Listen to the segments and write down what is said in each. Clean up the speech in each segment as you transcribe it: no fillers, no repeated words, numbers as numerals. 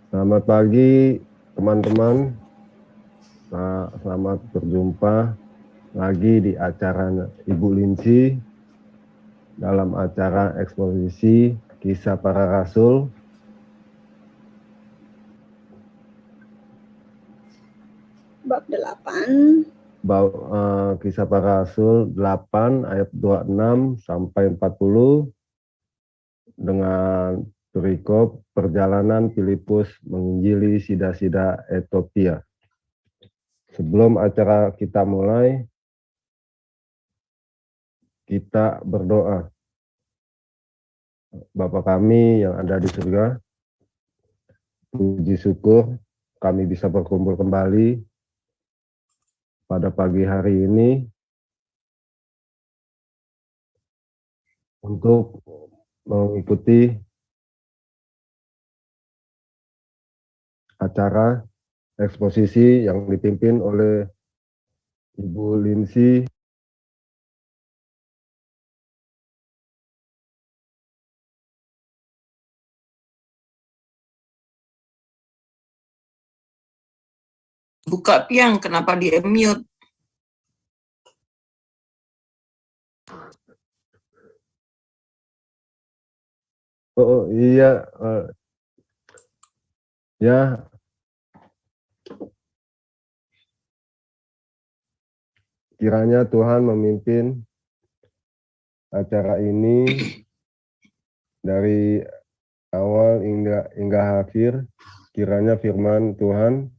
Selamat pagi teman-teman. Selamat berjumpa lagi di acara Ibu Linci dalam acara eksposisi Kisah Para Rasul. Bab 8. Kisah Para Rasul 8 ayat 26 sampai 40 dengan perikop perjalanan Filipus menginjili sida-sida Ethiopia. Sebelum acara kita mulai, kita berdoa. Bapa kami yang ada di surga, puji syukur kami bisa berkumpul kembali pada pagi hari ini untuk mengikuti acara eksposisi yang dipimpin oleh Ibu Linci. Buka Piang, kenapa di mute? Oh iya, ya, kiranya Tuhan memimpin acara ini dari awal hingga akhir. Kiranya firman Tuhan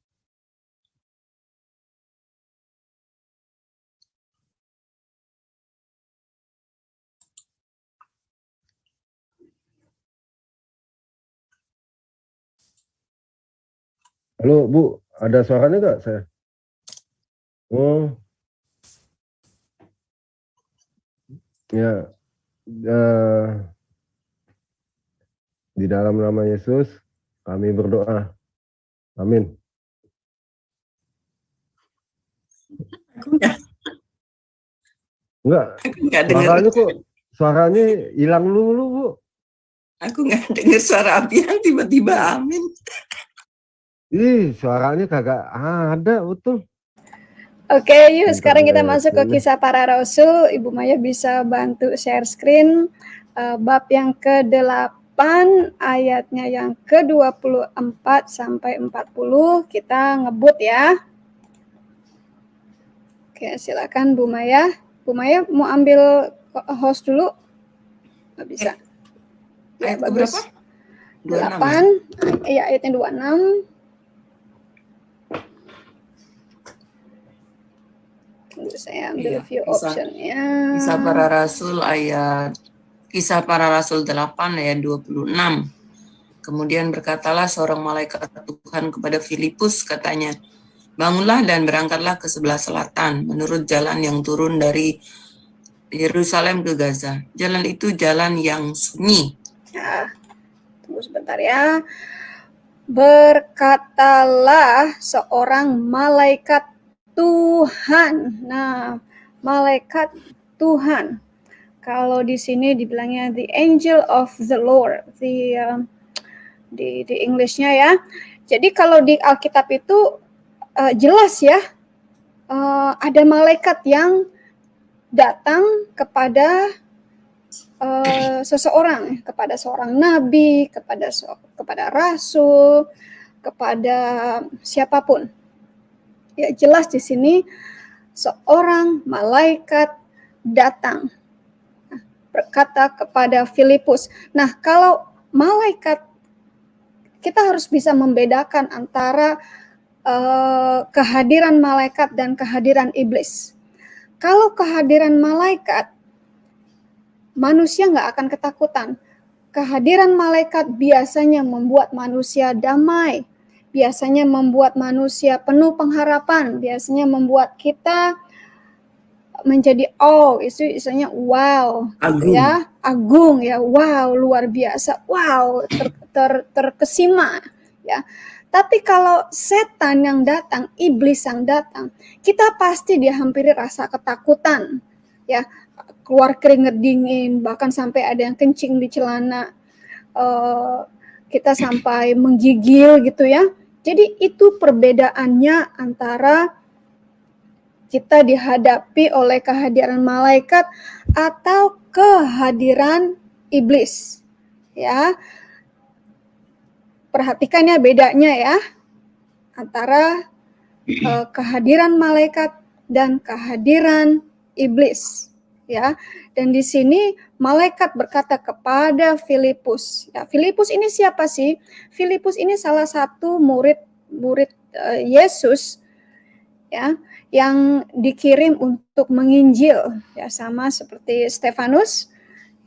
Halo Bu, ada suaranya nggak saya? Oh, ya, di dalam nama Yesus kami berdoa. Amin. Enggak, suaranya kok suaranya hilang dulu Bu. Aku nggak dengar suara Piang, tiba-tiba amin. Ih, suaranya kagak ada, betul. Oke, yuk sekarang kita masuk ke Kisah Para Rasul. Ibu Maya bisa bantu share screen. Bab yang ke-8, ayatnya yang ke-24 sampai 40. Kita ngebut ya. Oke, silakan Bu Maya. Bu Maya mau ambil host dulu? Nggak bisa. Ayat berapa? 8, iya ayatnya 26. Saya ambil view option-nya. Kisah Para Rasul Kisah Para Rasul 8 ayat 26. Kemudian berkatalah seorang malaikat Tuhan kepada Filipus, katanya, bangunlah dan berangkatlah ke sebelah selatan, menurut jalan yang turun dari Yerusalem ke Gaza. Jalan itu jalan yang sunyi. Ya, tunggu sebentar ya. Berkatalah seorang malaikat Tuhan. Nah, malaikat Tuhan. Kalau di sini dibilangnya the angel of the Lord, di English-nya ya. Jadi kalau di Alkitab itu jelas ya, ada malaikat yang datang kepada seseorang, kepada seorang nabi, kepada rasul, kepada siapapun. Ya jelas di sini seorang malaikat datang berkata kepada Filipus. Nah, kalau malaikat, kita harus bisa membedakan antara kehadiran malaikat dan kehadiran iblis. Kalau kehadiran malaikat, manusia nggak akan ketakutan. Kehadiran malaikat biasanya membuat manusia damai, biasanya membuat manusia penuh pengharapan, biasanya membuat kita menjadi itu istilahnya wow, gitu ya, agung ya, wow, luar biasa, wow, terkesima ya. Tapi kalau setan yang datang, iblis yang datang, kita pasti dihampiri rasa ketakutan ya, keluar keringat dingin, bahkan sampai ada yang kencing di celana, kita sampai menggigil gitu ya. Jadi itu perbedaannya antara kita dihadapi oleh kehadiran malaikat atau kehadiran iblis. Ya. Perhatikan ya bedanya ya antara kehadiran malaikat dan kehadiran iblis. Ya. Dan di sini malaikat berkata kepada Filipus. Ya, Filipus ini siapa sih? Filipus ini salah satu murid Yesus ya, yang dikirim untuk menginjil ya, sama seperti Stefanus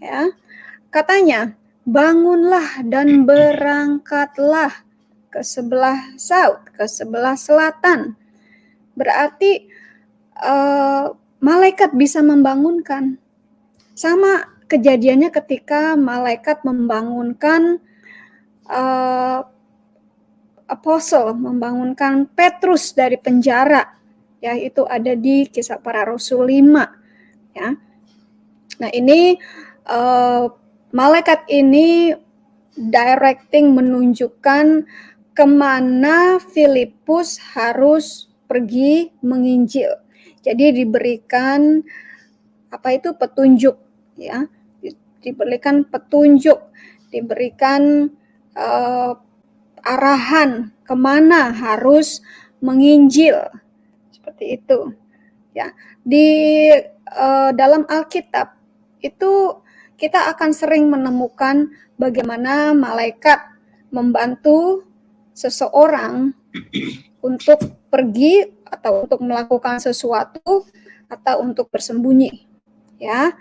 ya. Katanya, bangunlah dan berangkatlah ke sebelah Saud, ke sebelah selatan. Berarti malaikat bisa membangunkan. Sama kejadiannya ketika malaikat membangunkan apostle, membangunkan Petrus dari penjara. Ya, itu ada di Kisah Para Rasul 5. Ya. Nah, ini malaikat ini directing, menunjukkan kemana Filipus harus pergi menginjil. Jadi diberikan petunjuk ya, diberikan petunjuk, diberikan arahan kemana harus menginjil, seperti itu ya. Di dalam Alkitab itu kita akan sering menemukan bagaimana malaikat membantu seseorang untuk pergi atau untuk melakukan sesuatu atau untuk bersembunyi ya,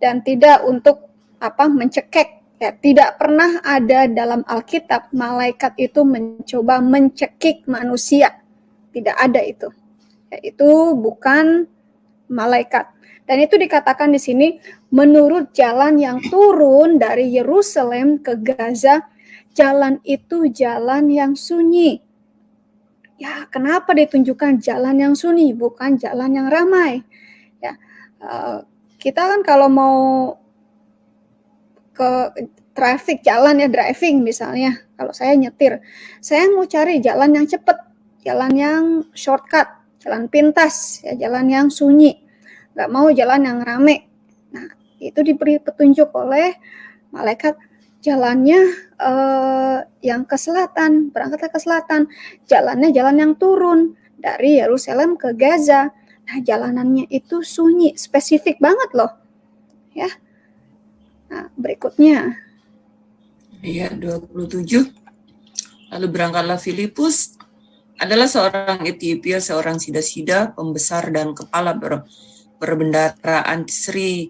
dan tidak untuk mencekik ya. Tidak pernah ada dalam Alkitab malaikat itu mencoba mencekik manusia, tidak ada itu ya, itu bukan malaikat. Dan itu dikatakan di sini menurut jalan yang turun dari Yerusalem ke Gaza, jalan itu jalan yang sunyi. Ya, kenapa ditunjukkan jalan yang sunyi, bukan jalan yang ramai? Ya, kita kan kalau mau ke traffic jalan ya, driving misalnya, kalau saya nyetir, saya mau cari jalan yang cepat, jalan yang shortcut, jalan pintas, ya, jalan yang sunyi, nggak mau jalan yang rame. Nah, itu diberi petunjuk oleh malaikat, jalannya yang ke selatan, berangkatlah ke selatan. Jalannya jalan yang turun dari Yerusalem ke Gaza. Nah, jalanannya itu sunyi, spesifik banget loh. Ya. Nah, berikutnya. Iya, 27. Lalu berangkatlah Filipus, adalah seorang Etiopia, seorang sida-sida, pembesar dan kepala perbendaharaan Sri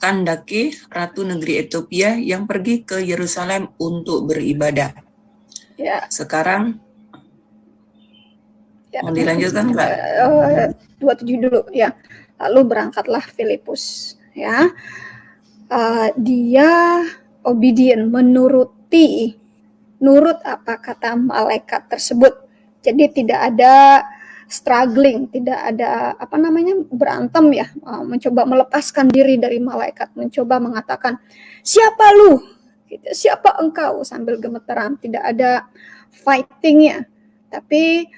Kandake, Ratu Negeri Ethiopia, yang pergi ke Yerusalem untuk beribadah. Ya. Sekarang ya, mau dilanjutkan nggak? 27 dulu ya. Lalu berangkatlah Filipus ya. Dia obedient, nurut apa kata malaikat tersebut. Jadi tidak ada struggling, tidak ada berantem ya, mencoba melepaskan diri dari malaikat, mencoba mengatakan siapa lu, gitu, siapa engkau, sambil gemeteran. Tidak ada fightingnya, tapi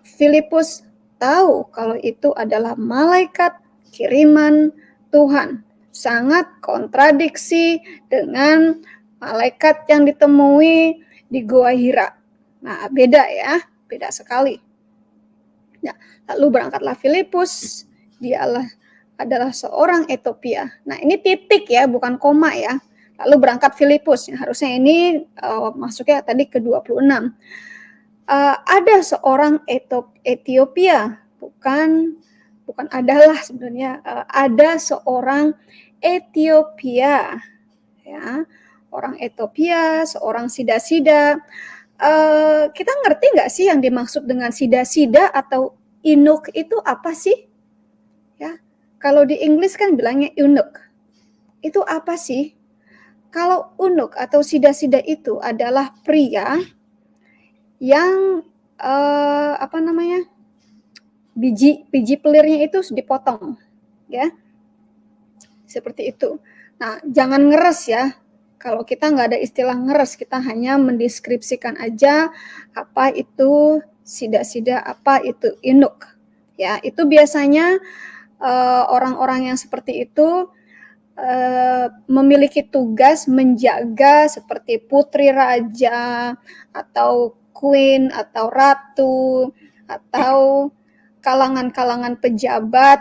Filipus tahu kalau itu adalah malaikat kiriman Tuhan. Sangat kontradiksi dengan malaikat yang ditemui di Gua Hira. Nah, beda ya, beda sekali. Nah, lalu berangkatlah Filipus, dia adalah seorang Ethiopia. Nah, ini titik ya, bukan koma ya. Lalu berangkat Filipus, harusnya ini masuknya tadi ke 26. Ada seorang Ethiopia, bukan adalah sebenarnya, ada seorang Ethiopia ya, orang Ethiopia, seorang sida-sida. Kita ngerti nggak sih yang dimaksud dengan sida-sida atau eunuch itu apa sih? Ya, kalau di Inggris kan bilangnya eunuch. Itu apa sih? Kalau eunuch atau sida-sida itu adalah pria yang biji pelirnya itu dipotong, ya, seperti itu. Nah, jangan ngeres ya. Kalau kita nggak ada istilah ngeres, kita hanya mendeskripsikan aja apa itu sida-sida, apa itu inuk. Ya, itu biasanya orang-orang yang seperti itu memiliki tugas menjaga seperti putri raja atau queen atau ratu atau kalangan-kalangan pejabat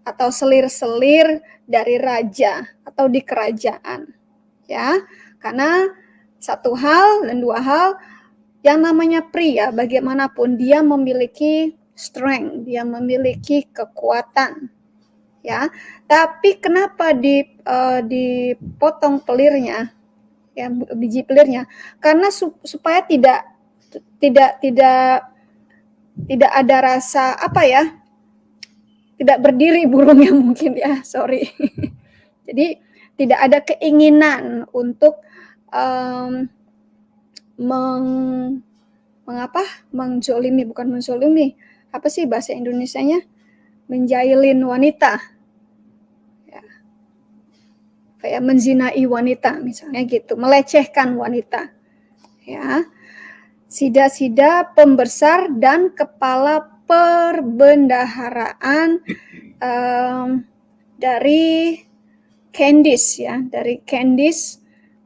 atau selir-selir dari raja atau di kerajaan, ya. Karena satu hal dan dua hal, yang namanya pria bagaimanapun dia memiliki strength, dia memiliki kekuatan, ya. Tapi kenapa dipotong pelirnya, ya, biji pelirnya? Karena supaya tidak ada rasa apa ya, tidak berdiri burungnya mungkin ya, sorry. Jadi tidak ada keinginan untuk menzolimi, bukan menzolimi, apa sih bahasa Indonesianya? Menjailin wanita, ya. Kayak menzinai wanita misalnya gitu, melecehkan wanita, ya. Sida-sida pembesar dan kepala perbendaharaan dari Candice, ya, dari Candice,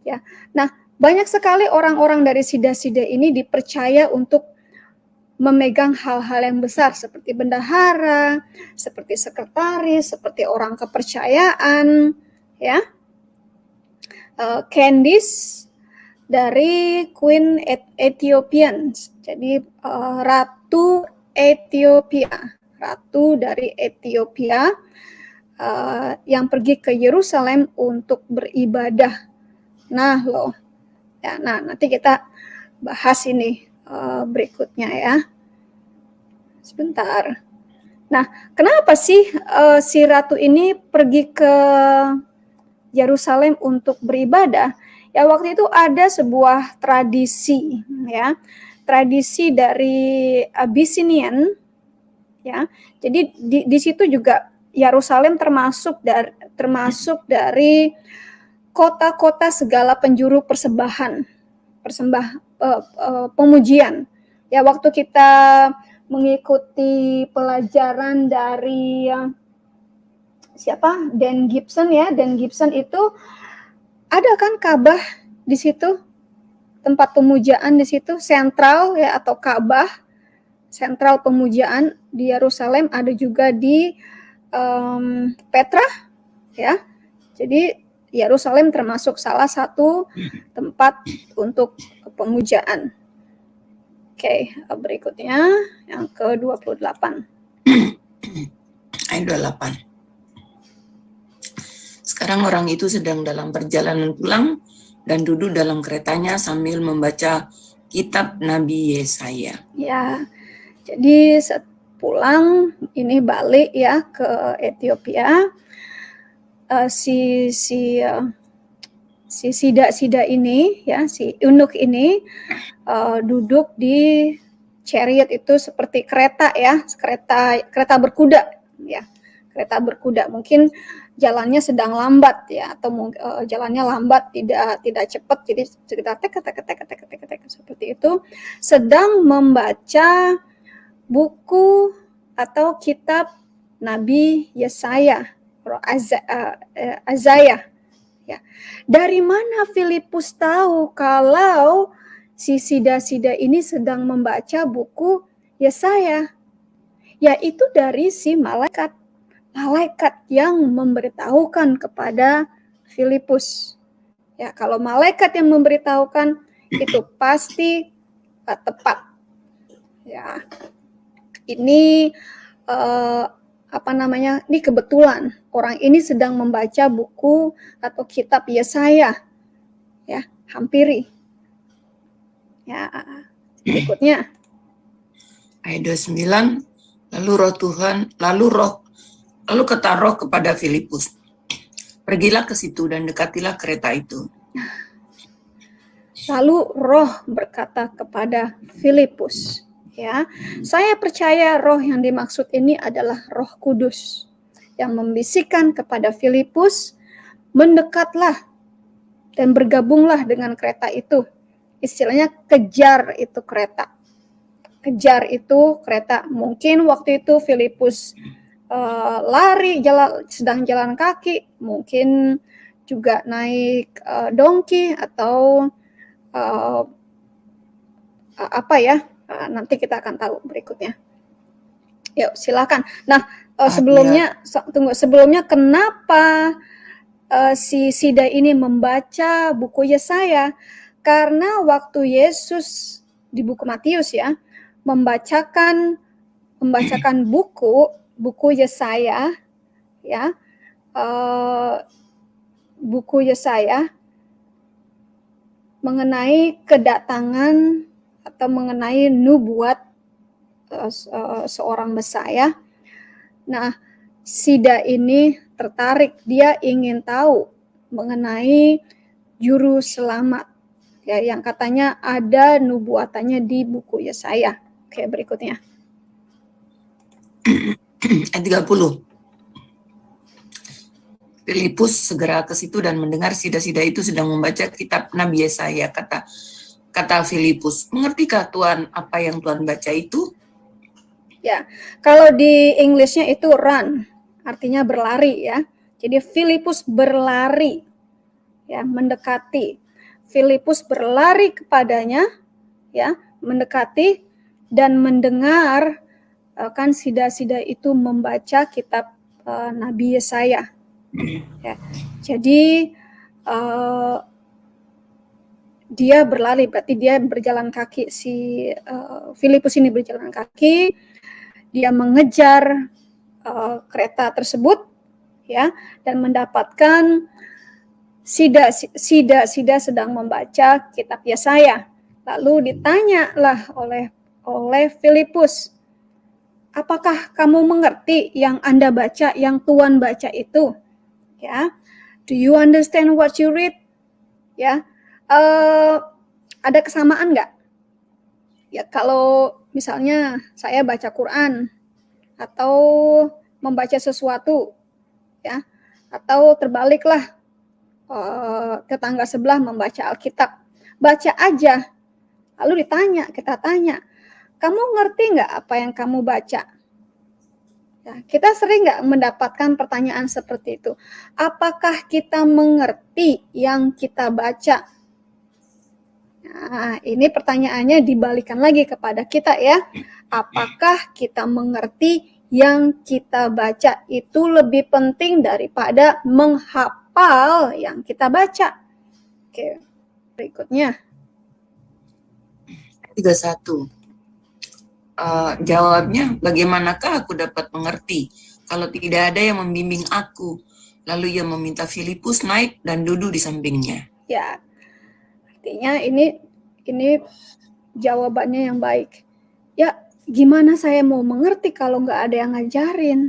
ya. Nah, banyak sekali orang-orang dari sida-sida ini dipercaya untuk memegang hal-hal yang besar seperti bendahara, seperti sekretaris, seperti orang kepercayaan, ya. Candice dari Queen Ethiopian, jadi Ratu Ethiopia, Ratu dari Ethiopia yang pergi ke Yerusalem untuk beribadah. Nah, ya, nah nanti kita bahas ini berikutnya ya. Sebentar. Nah, kenapa sih si ratu ini pergi ke Yerusalem untuk beribadah? Ya, waktu itu ada sebuah tradisi, ya, tradisi dari Abyssinian, ya. Jadi di situ juga Yerusalem termasuk dari kota-kota segala penjuru pemujian. Ya, waktu kita mengikuti pelajaran dari siapa? Dan Gibson, ya. Dan Gibson itu ada kan Ka'bah di situ, tempat pemujaan di situ, sentral ya, atau Ka'bah, sentral pemujaan di Yerusalem, ada juga di Petra, ya. Jadi Yerusalem termasuk salah satu tempat untuk pemujaan. Oke, berikutnya yang ke-28. Ayat 28. Sekarang orang itu sedang dalam perjalanan pulang dan duduk dalam keretanya sambil membaca kitab Nabi Yesaya. Ya, jadi pulang ini balik ya ke Ethiopia. Si sida-sida ini, ya, si eunuch ini duduk di chariot, itu seperti kereta ya, kereta berkuda ya, kereta berkuda. Mungkin jalannya sedang lambat ya, atau jalannya lambat, tidak cepat, jadi kita tek seperti itu, sedang membaca buku atau kitab Nabi Yesaya, Azaya, ya. Dari mana Filipus tahu kalau si sida-sida ini sedang membaca buku Yesaya? Yaitu dari si malaikat yang memberitahukan kepada Filipus. Ya, kalau malaikat yang memberitahukan itu pasti tepat. Ya, ini ini kebetulan orang ini sedang membaca buku atau kitab Yesaya, ya, hampiri. Ya, berikutnya ayat 29, lalu kata Roh kepada Filipus, pergilah ke situ dan dekatilah kereta itu. Lalu Roh berkata kepada Filipus, ya, saya percaya Roh yang dimaksud ini adalah Roh Kudus yang membisikkan kepada Filipus, mendekatlah dan bergabunglah dengan kereta itu. Istilahnya kejar itu kereta. Kejar itu kereta. Mungkin waktu itu Filipus lari, sedang jalan kaki, mungkin juga naik donkey atau apa ya, nanti kita akan tahu berikutnya. Yuk silakan. Nah sebelumnya kenapa si Sida ini membaca buku Yesaya? Karena waktu Yesus di buku Matius ya membacakan buku Yesaya ya, buku Yesaya mengenai kedatangan atau mengenai nubuat seorang Mesaya. Nah, Sida ini tertarik, dia ingin tahu mengenai juru selamat ya, yang katanya ada nubuatannya di buku Yesaya. Oke, berikutnya. Ayat 30. Filipus segera ke situ dan mendengar Sida-Sida itu sedang membaca kitab Nabi Yesaya. Kata Filipus, mengertikah Tuhan apa yang Tuhan baca itu? Ya, kalau di Englishnya itu run, artinya berlari ya. Jadi Filipus berlari, ya, mendekati. Filipus berlari kepadanya, ya, mendekati dan mendengar kan Sida-Sida itu membaca kitab Nabi Yesaya. Ya, jadi dia berlari, berarti dia berjalan kaki. Si Filipus ini berjalan kaki, dia mengejar kereta tersebut, ya, dan mendapatkan Sida sedang membaca kitab Yesaya. Lalu ditanyalah oleh Filipus, apakah kamu mengerti yang Anda baca, yang Tuhan baca itu? Ya, do you understand what you read? Ya, ada kesamaan nggak? Ya, kalau misalnya saya baca Quran atau membaca sesuatu, ya, atau terbaliklah, tetangga sebelah membaca Alkitab, baca aja, lalu kita tanya, kamu ngerti nggak apa yang kamu baca? Ya, kita sering nggak mendapatkan pertanyaan seperti itu. Apakah kita mengerti yang kita baca? Nah, ini pertanyaannya dibalikan lagi kepada kita ya. Apakah kita mengerti yang kita baca? Itu lebih penting daripada menghafal yang kita baca. Oke, berikutnya. 31. Jawabnya, bagaimanakah aku dapat mengerti kalau tidak ada yang membimbing aku? Lalu ia meminta Filipus naik dan duduk di sampingnya. Ya, artinya ini jawabannya yang baik. Ya, gimana saya mau mengerti kalau nggak ada yang ngajarin?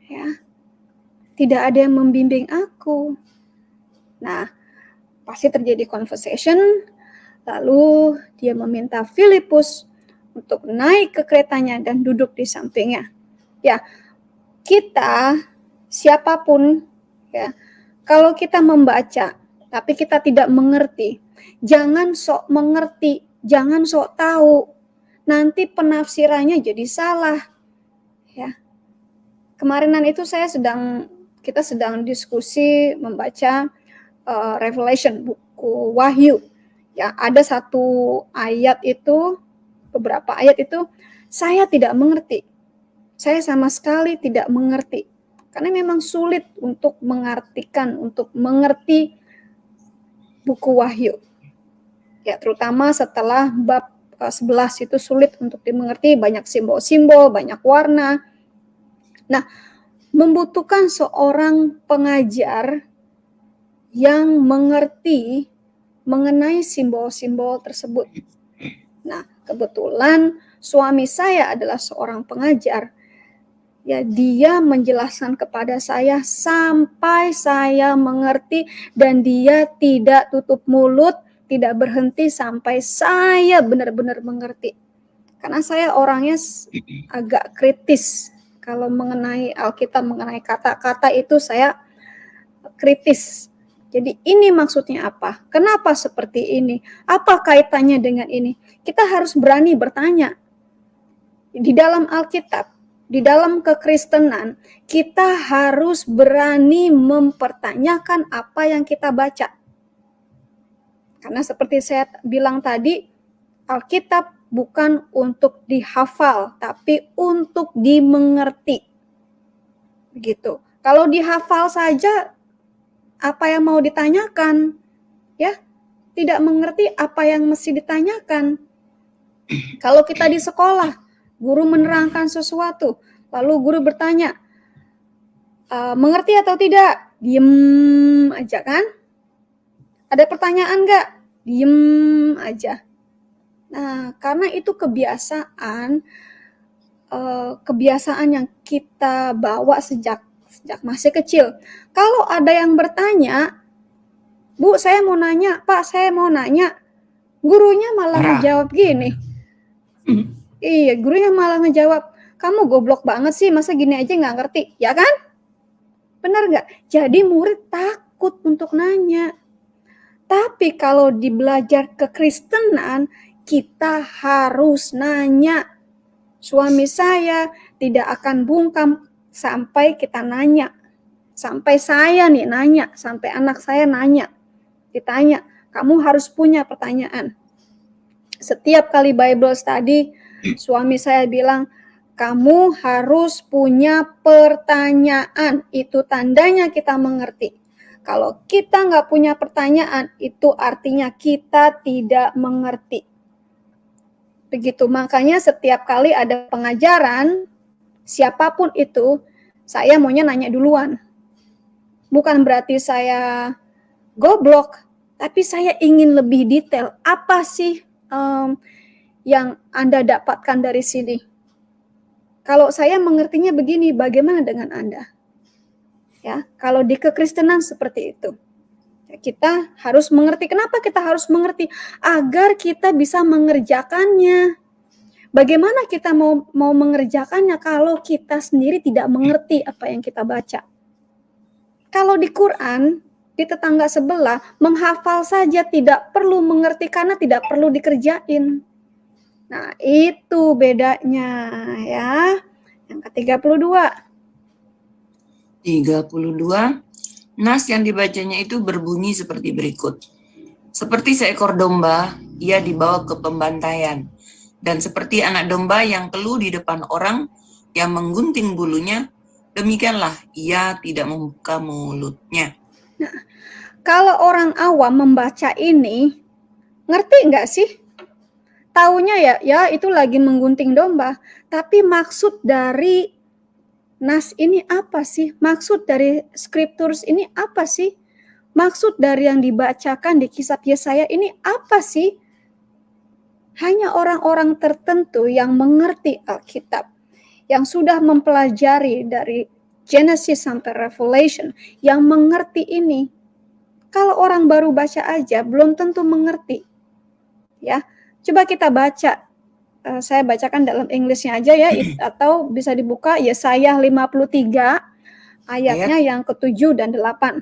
Ya, tidak ada yang membimbing aku. Nah, pasti terjadi conversation. Lalu dia meminta Filipus untuk naik ke keretanya dan duduk di sampingnya. Ya, kita siapapun ya, kalau kita membaca tapi kita tidak mengerti, jangan sok mengerti, jangan sok tahu. Nanti penafsirannya jadi salah. Ya. Kemarinan itu kita sedang diskusi membaca Revelation, buku Wahyu. Ya, ada satu ayat itu, beberapa ayat itu saya tidak mengerti. Saya sama sekali tidak mengerti. Karena memang sulit untuk mengartikan, untuk mengerti buku Wahyu. Ya, terutama setelah bab 11 itu sulit untuk dimengerti, banyak simbol-simbol, banyak warna. Nah, membutuhkan seorang pengajar yang mengerti mengenai simbol-simbol tersebut. Nah, kebetulan suami saya adalah seorang pengajar. Ya, dia menjelaskan kepada saya sampai saya mengerti dan dia tidak tutup mulut, tidak berhenti sampai saya benar-benar mengerti. Karena saya orangnya agak kritis. Kalau mengenai Alkitab, mengenai kata-kata itu saya kritis. Jadi ini maksudnya apa? Kenapa seperti ini? Apa kaitannya dengan ini? Kita harus berani bertanya. Di dalam Alkitab, di dalam kekristenan, kita harus berani mempertanyakan apa yang kita baca. Karena seperti saya bilang tadi, Alkitab bukan untuk dihafal, tapi untuk dimengerti. Begitu. Kalau dihafal saja, apa yang mau ditanyakan? Ya, tidak mengerti apa yang mesti ditanyakan. Kalau kita di sekolah, guru menerangkan sesuatu, lalu guru bertanya, mengerti atau tidak? Diem aja kan? Ada pertanyaan nggak? Diem aja. Nah, karena itu kebiasaan yang kita bawa sejak masih kecil. Kalau ada yang bertanya, Bu, saya mau nanya, Pak, saya mau nanya, gurunya malah ngejawab gini. Iya, gurunya malah ngejawab, kamu goblok banget sih, masa gini aja nggak ngerti, ya kan? Benar nggak? Jadi murid takut untuk nanya. Tapi kalau di belajar kekristenan, kita harus nanya. Suami saya tidak akan bungkam sampai kita nanya. Sampai saya nih nanya, sampai anak saya nanya. Ditanya, kamu harus punya pertanyaan. Setiap kali Bible study, suami saya bilang, kamu harus punya pertanyaan. Itu tandanya kita mengerti. Kalau kita nggak punya pertanyaan, itu artinya kita tidak mengerti. Begitu, makanya setiap kali ada pengajaran, siapapun itu, saya maunya nanya duluan. Bukan berarti saya goblok, tapi saya ingin lebih detail. Apa sih yang Anda dapatkan dari sini? Kalau saya mengertinya begini, bagaimana dengan Anda? Ya, kalau di kekristenan seperti itu. Kita harus mengerti. Kenapa kita harus mengerti? Agar kita bisa mengerjakannya. Bagaimana kita mau mengerjakannya kalau kita sendiri tidak mengerti apa yang kita baca? Kalau di Quran, di tetangga sebelah, menghafal saja tidak perlu mengerti karena tidak perlu dikerjain. Nah, itu bedanya ya. Yang ke-32. 32. Nas yang dibacanya itu berbunyi seperti berikut. Seperti seekor domba, ia dibawa ke pembantaian. Dan seperti anak domba yang keluh di depan orang yang menggunting bulunya, demikianlah ia tidak membuka mulutnya. Nah, kalau orang awam membaca ini, ngerti nggak sih? Taunya ya itu lagi menggunting domba. Tapi maksud dari nas ini apa sih? Maksud dari scriptures ini apa sih? Maksud dari yang dibacakan di Kisah Yesaya ini apa sih? Hanya orang-orang tertentu yang mengerti Alkitab, yang sudah mempelajari dari Genesis sampai Revelation, yang mengerti ini. Kalau orang baru baca aja, belum tentu mengerti. Ya, coba kita baca. Saya bacakan dalam English-nya aja ya, atau bisa dibuka Yesaya 53, ayatnya yang ke-7 dan 8.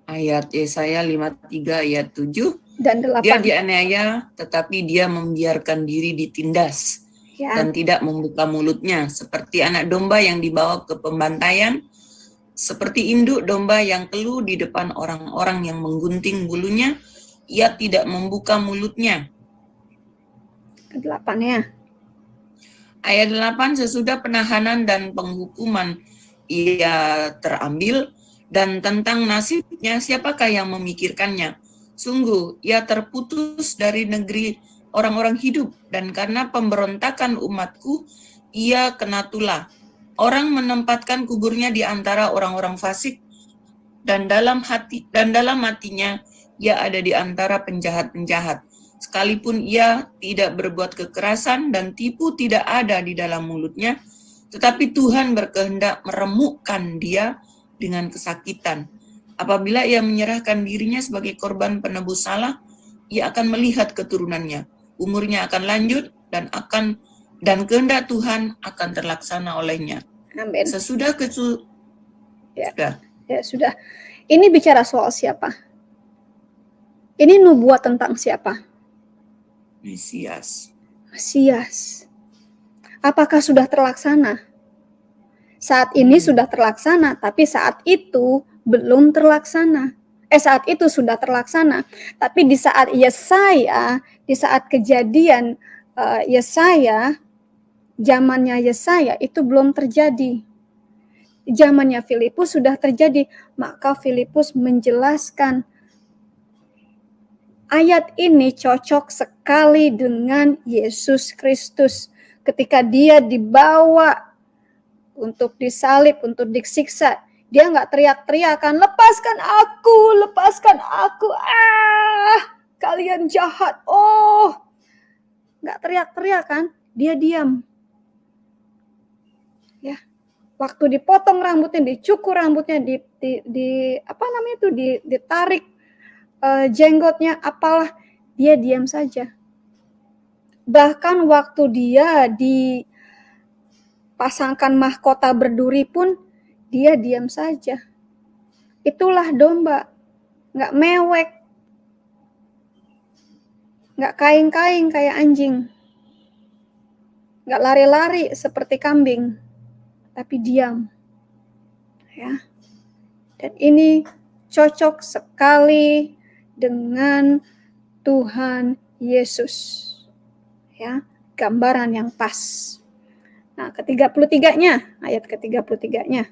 Ayat Yesaya 53 ayat 7. Dan 8. Dia dianiaya, tetapi dia membiarkan diri ditindas dan tidak membuka mulutnya, seperti anak domba yang dibawa ke pembantaian, seperti induk domba yang keluh di depan orang-orang yang menggunting bulunya, ia tidak membuka mulutnya. Ke-8-nya. Ayat 8, sesudah penahanan dan penghukuman ia terambil, dan tentang nasibnya siapakah yang memikirkannya? Sungguh, ia terputus dari negeri orang-orang hidup, dan karena pemberontakan umatku, ia kena tulah. Orang menempatkan kuburnya di antara orang-orang fasik, dan dalam hatinya ia ada di antara penjahat-penjahat. Sekalipun ia tidak berbuat kekerasan dan tipu tidak ada di dalam mulutnya, tetapi Tuhan berkehendak meremukkan dia dengan kesakitan. Apabila ia menyerahkan dirinya sebagai korban penebus salah, ia akan melihat keturunannya. Umurnya akan lanjut dan kehendak Tuhan akan terlaksana olehnya. Amin. Sesudah sudah. Ini bicara soal siapa? Ini nubuat tentang siapa? Mesias. Mesias. Apakah sudah terlaksana? Saat ini sudah terlaksana, tapi saat itu belum terlaksana. Saat itu sudah terlaksana, tapi di saat Yesaya, di saat kejadian Yesaya, zamannya Yesaya itu belum terjadi. Zamannya Filipus sudah terjadi, maka Filipus menjelaskan ayat ini cocok sekali dengan Yesus Kristus ketika dia dibawa untuk disalib, untuk disiksa. Dia nggak teriak-teriak kan, lepaskan aku, kalian jahat, nggak teriak-teriak kan, dia diam. Ya, waktu dipotong rambutnya, dicukur rambutnya, ditarik jenggotnya, apalah, dia diam saja. Bahkan waktu dia dipasangkan mahkota berduri pun, dia diam saja. Itulah domba, nggak mewek, nggak kaing-kaing kayak anjing, nggak lari-lari seperti kambing, tapi diam. Ya. Dan ini cocok sekali dengan Tuhan Yesus. Ya, gambaran yang pas. Nah, ke-33-nya, ayat ke-33-nya.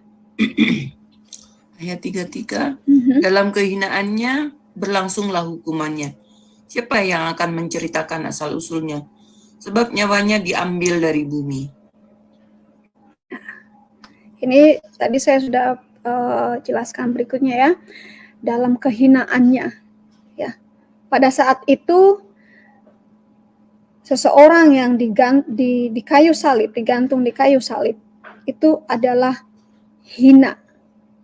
Ayat 33, dalam kehinaannya berlangsunglah hukumannya. Siapa yang akan menceritakan asal-usulnya? Sebab nyawanya diambil dari bumi. Ini tadi saya sudah jelaskan berikutnya ya. Dalam kehinaannya. Ya. Pada saat itu, seseorang yang digantung di kayu salib, itu adalah hina.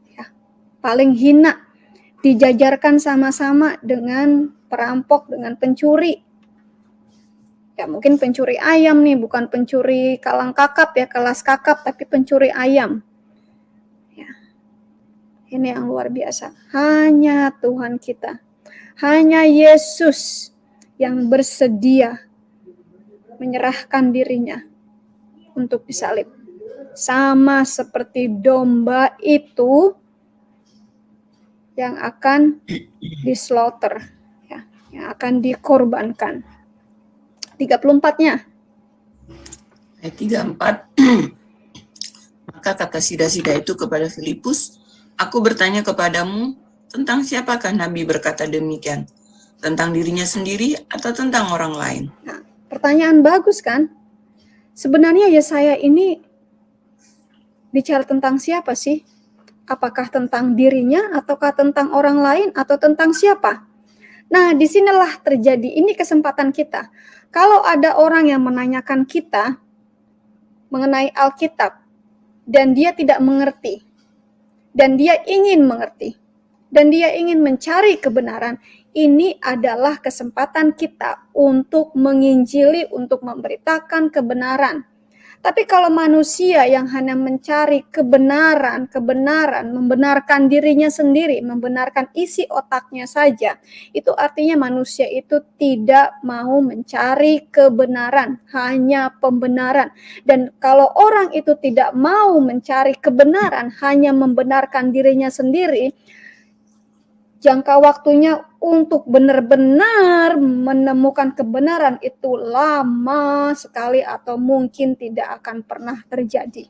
Ya. Paling hina. Dijajarkan sama-sama dengan perampok, dengan pencuri. Ya mungkin pencuri ayam nih, bukan pencuri kalang kakap ya, kelas kakap, tapi pencuri ayam. Ya. Ini yang luar biasa. Hanya Tuhan kita, hanya Yesus yang bersedia menyerahkan dirinya untuk disalib. Sama seperti domba itu yang akan dislaughter, ya, yang akan dikorbankan. 34-nya. Ayat 34, maka kata sida-sida itu kepada Filipus, aku bertanya kepadamu, tentang siapakah Nabi berkata demikian? Tentang dirinya sendiri atau tentang orang lain? Nah, pertanyaan bagus kan? Sebenarnya Yesaya ini bicara tentang siapa sih? Apakah tentang dirinya, ataukah tentang orang lain, atau tentang siapa? Nah, disinilah terjadi, ini kesempatan kita. Kalau ada orang yang menanyakan kita mengenai Alkitab, dan dia tidak mengerti, dan dia ingin mengerti, dan dia ingin mencari kebenaran, ini adalah kesempatan kita untuk menginjili, untuk memberitakan kebenaran. Tapi kalau manusia yang hanya mencari kebenaran, membenarkan dirinya sendiri, membenarkan isi otaknya saja, itu artinya manusia itu tidak mau mencari kebenaran, hanya pembenaran. Dan kalau orang itu tidak mau mencari kebenaran, hanya membenarkan dirinya sendiri, jangka waktunya untuk benar-benar menemukan kebenaran itu lama sekali atau mungkin tidak akan pernah terjadi.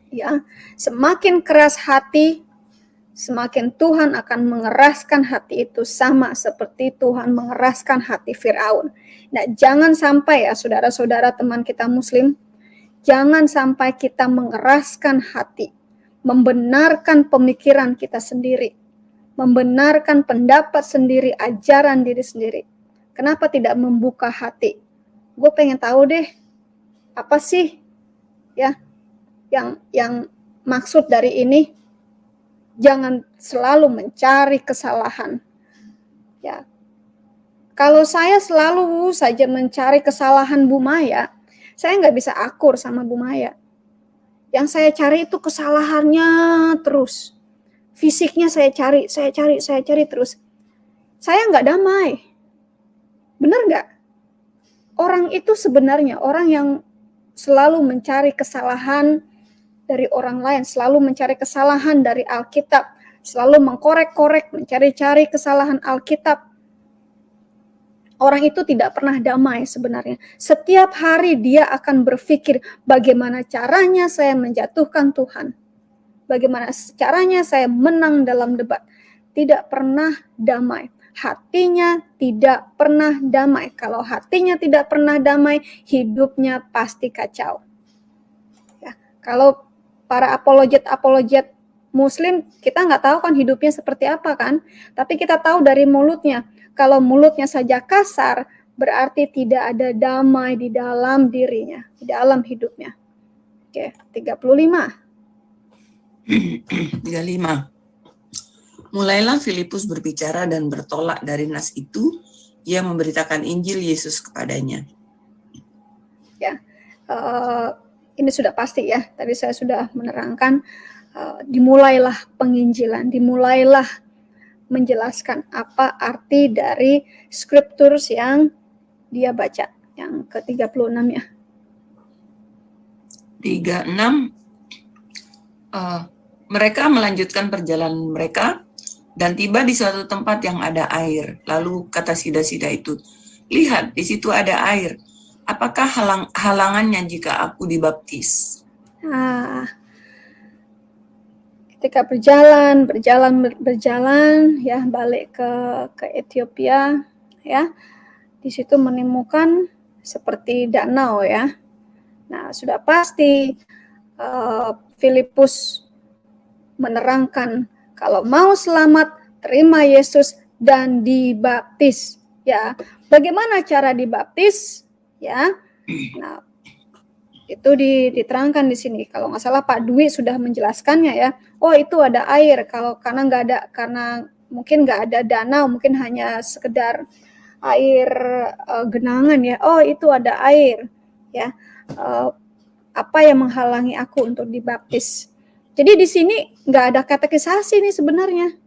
Ya, semakin keras hati, semakin Tuhan akan mengeraskan hati itu, sama seperti Tuhan mengeraskan hati Firaun. Nah, jangan sampai ya saudara-saudara teman kita muslim, jangan sampai kita mengeraskan hati, membenarkan pemikiran kita sendiri, membenarkan pendapat sendiri, ajaran diri sendiri. Kenapa tidak membuka hati? Gue pengen tahu deh, apa sih ya yang maksud dari ini? Jangan selalu mencari kesalahan. Ya, kalau saya selalu saja mencari kesalahan Bu Maya, saya nggak bisa akur sama Bu Maya. Yang saya cari itu kesalahannya terus. Fisiknya saya cari terus. saya nggak damai. Benar nggak? Orang itu sebenarnya orang yang selalu mencari kesalahan dari orang lain, selalu mencari kesalahan dari Alkitab, selalu mengkorek-korek, mencari-cari kesalahan Alkitab. Orang itu tidak pernah damai sebenarnya. Setiap hari dia akan berpikir, bagaimana caranya saya menjatuhkan Tuhan. Bagaimana caranya saya menang dalam debat. Tidak pernah damai. Hatinya tidak pernah damai. Kalau hatinya tidak pernah damai, hidupnya pasti kacau. Ya, kalau para apologet Muslim, kita nggak tahu kan hidupnya seperti apa kan. Tapi kita tahu dari mulutnya. Kalau mulutnya saja kasar, berarti tidak ada damai di dalam dirinya, di dalam hidupnya. Oke, 35. 35. Mulailah Filipus berbicara dan bertolak dari nas itu, ia memberitakan Injil Yesus kepadanya. Ya, ini sudah pasti ya. Tadi saya sudah menerangkan, dimulailah penginjilan, dimulailah menjelaskan apa arti dari scriptures yang dia baca, yang ke-36 ya. 36. Mereka melanjutkan perjalanan mereka dan tiba di suatu tempat yang ada air. Lalu kata sida-sida itu, lihat di situ ada air. Apakah halangannya jika aku dibaptis? Ketika berjalan ya, balik ke Ethiopia ya, di situ menemukan seperti danau ya. Nah, sudah pasti Filipus menerangkan kalau mau selamat, terima Yesus dan dibaptis ya. Bagaimana cara dibaptis ya? Nah, itu diterangkan di sini. Kalau nggak salah Pak Dwi sudah menjelaskannya ya. Oh, itu ada air. Karena mungkin nggak ada danau, mungkin hanya sekedar air genangan ya. Oh, itu ada air ya. Apa yang menghalangi aku untuk dibaptis? Jadi di sini nggak ada katekisasi nih sebenarnya.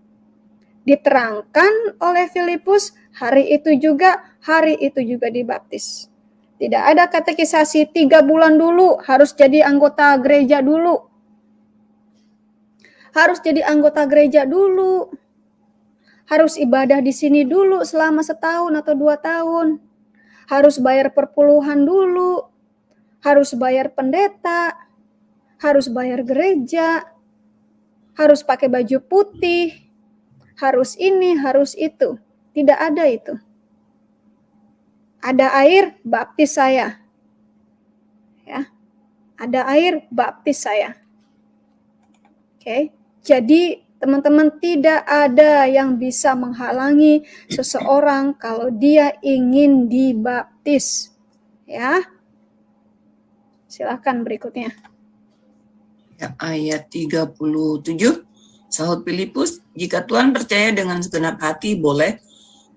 Diterangkan oleh Filipus, hari itu juga dibaptis. Tidak ada katekisasi 3 bulan dulu, harus jadi anggota gereja dulu. Harus jadi anggota gereja dulu. Harus ibadah di sini dulu selama 1 tahun atau 2 tahun. Harus bayar perpuluhan dulu. Harus bayar pendeta. Harus bayar gereja. Harus pakai baju putih. Harus ini, harus itu. Tidak ada itu. Ada air, baptis saya. Ya. Ada air, baptis saya. Oke. Jadi teman-teman, tidak ada yang bisa menghalangi seseorang kalau dia ingin dibaptis. Ya. Silakan berikutnya. Ya, ayat 37. Sahut Filipus, jika Tuhan percaya dengan segenap hati, boleh.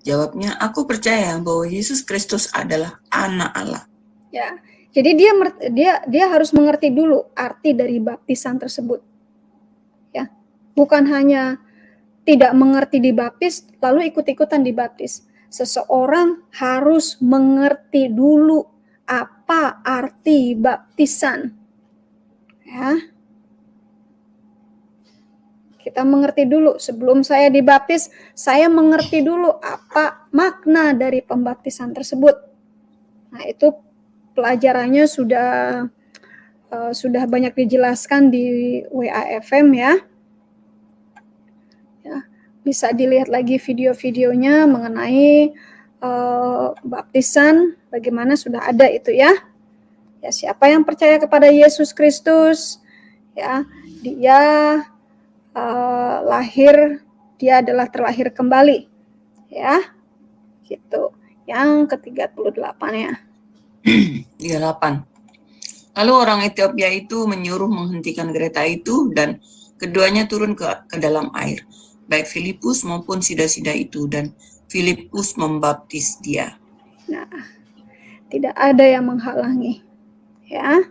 Jawabnya, aku percaya bahwa Yesus Kristus adalah anak Allah. Ya, jadi dia harus mengerti dulu arti dari baptisan tersebut. Ya, bukan hanya tidak mengerti dibaptis lalu ikut-ikutan dibaptis. Seseorang harus mengerti dulu apa arti baptisan. Ya. Kita mengerti dulu, sebelum saya dibaptis, saya mengerti dulu apa makna dari pembaptisan tersebut. Nah, itu pelajarannya sudah banyak dijelaskan di WAFM ya. Ya, bisa dilihat lagi video-videonya mengenai baptisan, bagaimana sudah ada itu ya. Ya, siapa yang percaya kepada Yesus Kristus, ya, dia dia adalah terlahir kembali, ya, gitu. Yang ke-38 ya. 38. Lalu orang Ethiopia itu menyuruh menghentikan kereta itu dan keduanya turun ke dalam air, baik Filipus maupun sida-sida itu, dan Filipus membaptis dia. Nah, tidak ada yang menghalangi, ya.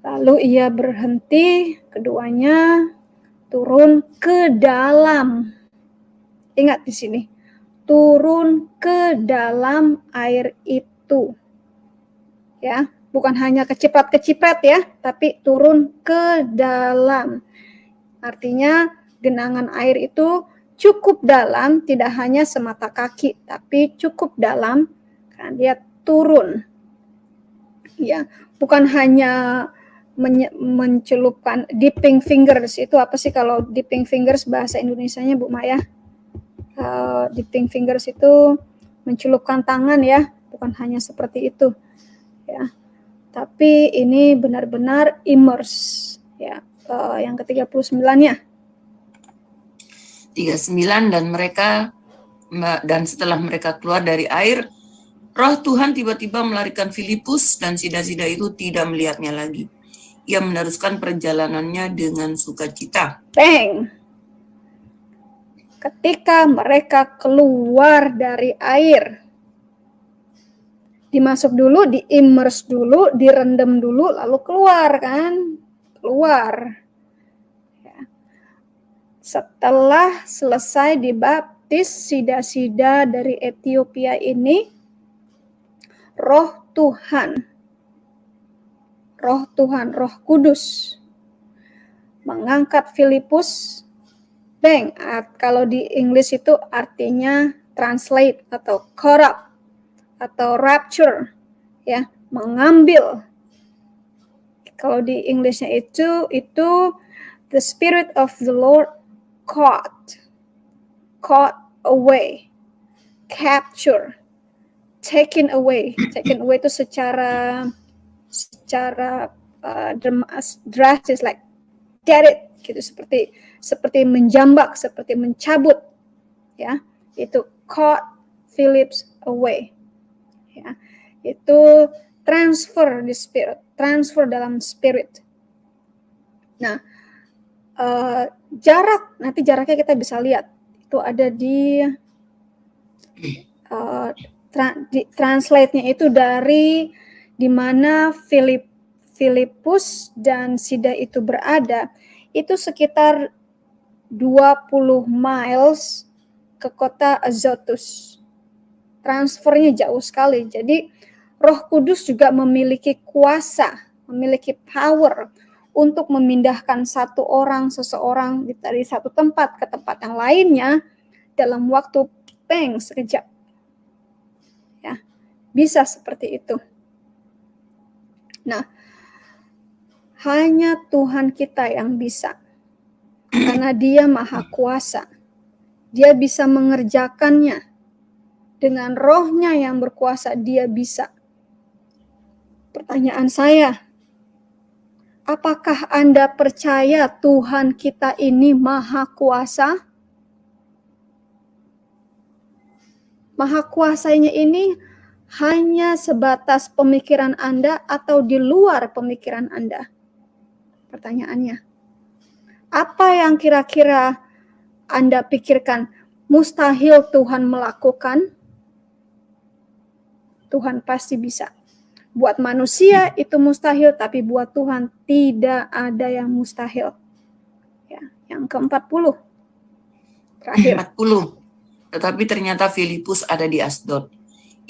Lalu ia berhenti, keduanya turun ke dalam. Ingat di sini, turun ke dalam air itu. Ya, bukan hanya keciprat-keciprat ya, tapi turun ke dalam. Artinya genangan air itu cukup dalam, tidak hanya semata kaki, tapi cukup dalam karena dia turun. Ya, bukan hanya mencelupkan dipping fingers. Itu apa sih kalau dipping fingers bahasa Indonesianya, Bu Maya? Dipping fingers itu mencelupkan tangan ya, bukan hanya seperti itu ya. Tapi ini benar-benar immerse ya. Yang ke-39-nya. 39, dan setelah mereka keluar dari air, Roh Tuhan tiba-tiba melarikan Filipus dan sida-sida itu tidak melihatnya lagi. Ia meneruskan perjalanannya dengan sukacita. Bang. Ketika mereka keluar dari air, dimasuk dulu, di-immerse dulu, direndam dulu, lalu keluar kan? Keluar. Ya. Setelah selesai dibaptis sida-sida dari Ethiopia ini, Roh Tuhan, Roh Kudus mengangkat Filipus. Bang, kalau di Inggris itu artinya translate atau caught up atau rapture, ya, mengambil. Kalau di Inggrisnya itu the Spirit of the Lord caught away, capture, taken away itu secara drastis, like get it gitu, seperti menjambak, seperti mencabut ya, itu caught Phillips away ya, itu transfer di spirit, transfer dalam spirit. Nah, jaraknya kita bisa lihat itu ada di translate-nya itu dari di mana Filipus dan Sida itu berada, itu sekitar 20 miles ke kota Azotus. Transfernya jauh sekali. Jadi Roh Kudus juga memiliki kuasa, memiliki power untuk memindahkan seseorang dari satu tempat ke tempat yang lainnya dalam waktu sekejap. Ya, bisa seperti itu. Nah, hanya Tuhan kita yang bisa. Karena Dia Maha Kuasa. Dia bisa mengerjakannya. Dengan Roh-Nya yang berkuasa, Dia bisa. Pertanyaan saya, apakah Anda percaya Tuhan kita ini Maha Kuasa? Maha Kuasanya ini hanya sebatas pemikiran Anda atau di luar pemikiran Anda? Pertanyaannya. Apa yang kira-kira Anda pikirkan mustahil Tuhan melakukan? Tuhan pasti bisa. Buat manusia itu mustahil, tapi buat Tuhan tidak ada yang mustahil. Ya, yang ke-40. Terakhir. 40. Tetapi ternyata Filipus ada di Asdod.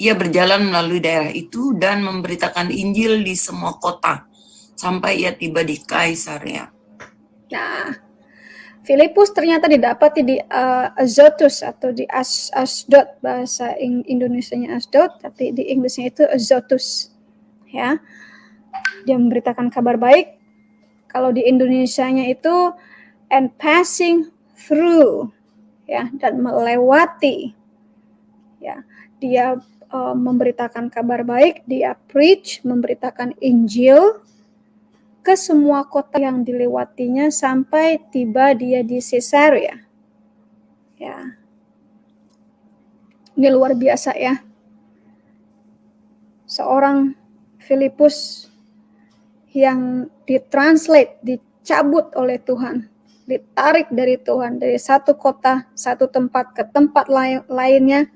Ia berjalan melalui daerah itu dan memberitakan Injil di semua kota sampai ia tiba di Kaisarea. Nah, Filipus ternyata didapati di Azotus atau di Asdod, bahasa Indonesianya Asdod, tapi di Inggrisnya itu Azotus. Ya, dia memberitakan kabar baik. Kalau di Indonesianya itu and passing through, ya, dan melewati. Ya, dia memberitakan kabar baik, dia preach, memberitakan Injil ke semua kota yang dilewatinya sampai tiba dia di Caesarea. Ya. Ini luar biasa ya. Seorang Filipus yang ditranslate, dicabut oleh Tuhan, ditarik dari Tuhan, dari satu kota, satu tempat ke tempat lainnya,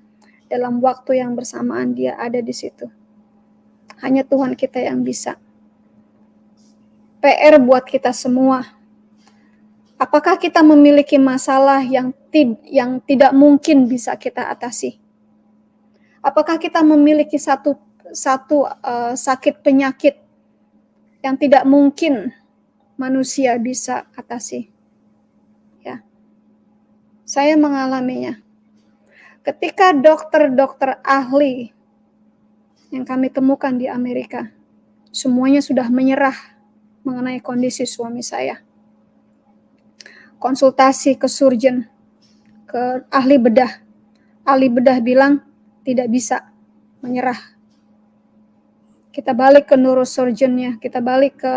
dalam waktu yang bersamaan dia ada di situ. Hanya Tuhan kita yang bisa. PR buat kita semua. Apakah kita memiliki masalah yang yang tidak mungkin bisa kita atasi? Apakah kita memiliki satu sakit penyakit yang tidak mungkin manusia bisa atasi? Ya, saya mengalaminya. Ketika dokter-dokter ahli yang kami temukan di Amerika, semuanya sudah menyerah mengenai kondisi suami saya. Konsultasi ke surgeon, ke ahli bedah. Ahli bedah bilang tidak bisa, menyerah. Kita balik ke neurosurgeonnya, kita balik ke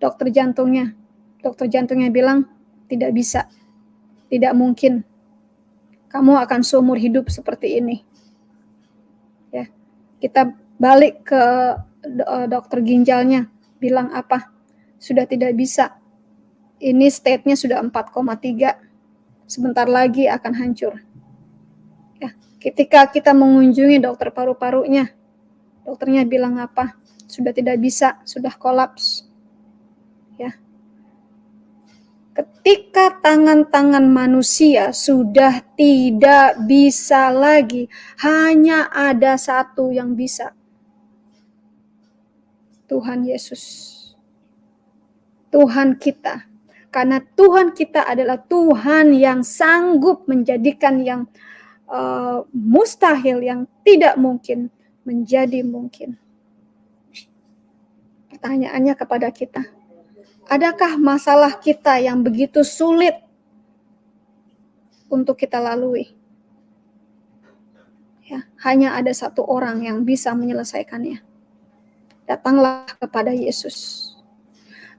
dokter jantungnya. Dokter jantungnya bilang tidak bisa, tidak mungkin. Kamu akan seumur hidup seperti ini. Ya, kita balik ke dokter ginjalnya, bilang apa? Sudah tidak bisa. Ini state-nya sudah 4,3. Sebentar lagi akan hancur. Ya, ketika kita mengunjungi dokter paru-parunya, dokternya bilang apa? Sudah tidak bisa, sudah kolaps. Ya. Ketika tangan-tangan manusia sudah tidak bisa lagi, hanya ada satu yang bisa. Tuhan Yesus. Tuhan kita. Karena Tuhan kita adalah Tuhan yang sanggup menjadikan yang mustahil, yang tidak mungkin, menjadi mungkin. Pertanyaannya kepada kita, adakah masalah kita yang begitu sulit untuk kita lalui? Ya, hanya ada satu orang yang bisa menyelesaikannya. Datanglah kepada Yesus.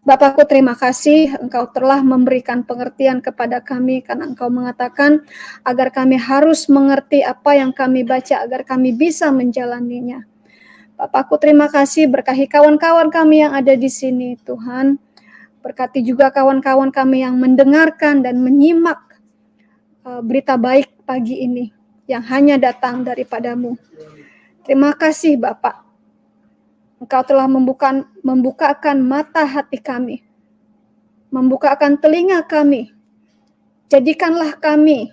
Bapakku, terima kasih Engkau telah memberikan pengertian kepada kami, karena Engkau mengatakan agar kami harus mengerti apa yang kami baca, agar kami bisa menjalaninya. Bapakku, terima kasih, berkahi kawan-kawan kami yang ada di sini, Tuhan. Berkati juga kawan-kawan kami yang mendengarkan dan menyimak berita baik pagi ini yang hanya datang daripada-Mu. Terima kasih Bapak. Engkau telah membukakan mata hati kami, membukakan telinga kami. Jadikanlah kami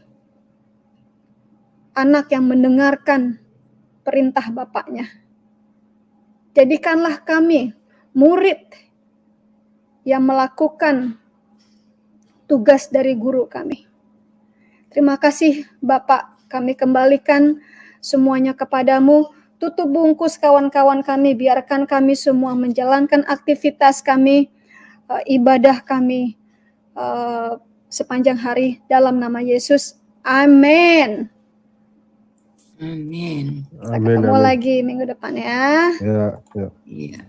anak yang mendengarkan perintah Bapaknya. Jadikanlah kami murid yang melakukan tugas dari guru kami. Terima kasih Bapak, kami kembalikan semuanya kepadamu. Tutup bungkus kawan-kawan kami, biarkan kami semua menjalankan aktivitas kami, ibadah kami sepanjang hari dalam nama Yesus. Amin. Amin. Kita ketemu lagi minggu depan ya. Ya, ya. Iya.